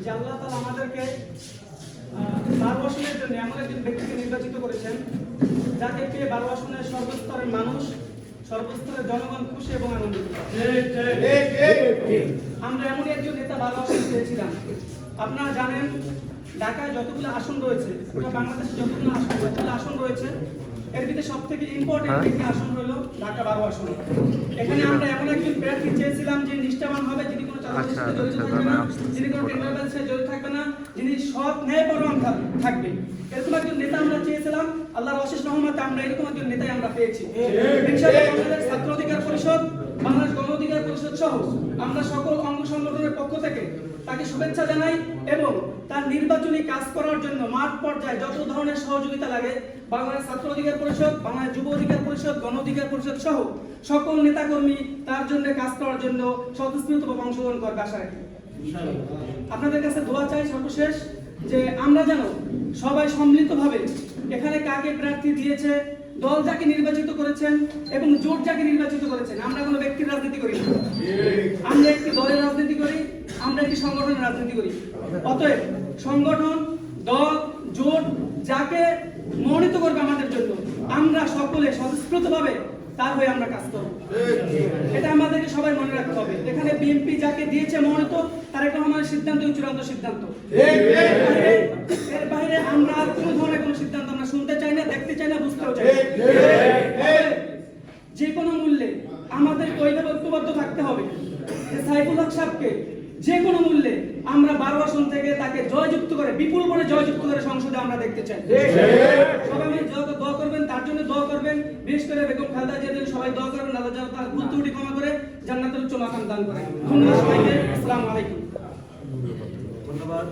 যে আল্লাহ তাআলা আমাদেরকে 12 আসনের জন্য এমন একজন ব্যক্তিকে নির্বাচিত করেছেন যাকে পেয়ে 12 আসনের সর্বস্তরের মানুষ, সর্বস্তরের জনগণ খুশি এবং আনন্দিত। আমরা এমনই একজন নেতা 12 আসন পেয়েছিলাম। আপনারা জানেন ঢাকায় যতগুলো আসন রয়েছে, বাংলাদেশে যতগুলো আসন রয়েছে, এর ভিতরে সব থেকে ইম্পর্টেন্ট একটি আসন হলো ঢাকা 12 আসন। এখানে আমরা এমন একজন প্রার্থী চেয়েছিলাম যে নিষ্ঠাবান হবে, যিনি কোনো চাঁদাবাজির সাথে জড়িত থাকবে না, যিনি কোনো টেন্ডারবাজির সাথে জড়িত থাকবে না, যিনি সৎ ন্যায়পরায়ণ থাকবে, এরকম একজন নেতা আমরা চেয়েছিলাম। আল্লাহর অশেষ রহমতে আমরা এরকম একজন নেতাই আমরা পেয়েছি। ইনশাআল্লাহ বাংলাদেশ ছাত্র অধিকার পরিষদ, বাংলাদেশ গণ অধিকার পরিষদ সহ আমরা সকল অঙ্গ সংগঠনের পক্ষ থেকে তাকে শুভেচ্ছা জানাই এবং তার নির্বাচনী কাজ করার জন্য মাঠ পর্যায়ে যত ধরনের সহযোগিতা লাগে বাংলাদেশ ছাত্র অধিকার পরিষদ, বাংলাদেশ যুব অধিকার পরিষদ, গণ অধিকার পরিষদ সহ সকল নেতাকর্মী তার জন্য কাজ করার জন্য স্বতঃস্ফূর্তভাবে অংশগ্রহণ করবে আশা রাখি। আপনাদের কাছে দোয়া চাই সর্বশেষ যে আমরা যেন সবাই সম্মিলিতভাবে এখানে কাকে প্রার্থী দিয়েছে, দল যাকে নির্বাচিত করেছেন এবং জোট যাকে নির্বাচিত করেছেন, আমরা কোনো ব্যক্তির রাজনীতি করি না, আমরা একটি দলের রাজনীতি করি, আমরা একটি সংগঠনের রাজনীতি করি। অতএব সংগঠন, দল, জোট যাকে মনোনীত করবে আমাদের জন্য আমরা সকলে স্বতঃস্ফূর্তভাবে তার হয়ে আমরা কাজ করব। এটা আমাদেরকে সবাই মনে রাখতে হবে। এখানে বিএনপি যাকে দিয়েছে মনোনীত, তারেক রহমানের সিদ্ধান্ত চূড়ান্ত সিদ্ধান্ত। এর বাইরে আমরা কোনো ধরনের কোনো সিদ্ধান্ত আমরা শুনতে চাই না, দেখতে চাই না, বুঝতেও চাই না। যে কোনো মূল্যে আমাদের ওইভাবে ঐক্যবদ্ধ থাকতে হবে যে সাইফুল হক সাহেবকে যে কোনো মূল্যে আমরা 12 আসন থেকে তাকে জয়যুক্ত করে, বিপুল করে জয়যুক্ত করে সংসদে আমরা দেখতে চাই। সবাই দোয়া করবেন, তার জন্য দোয়া করবেন। বিশেষ করে বেগম খালেদা জিয়ার জন্য সবাই দোয়া করবেন, আল্লাহ যেন তার ভুল ত্রুটি ক্ষমা করে জান্নাতুল উচ্চ মাকাম দান করেন। ধন্যবাদ সবাইকে। আসসালামু আলাইকুম।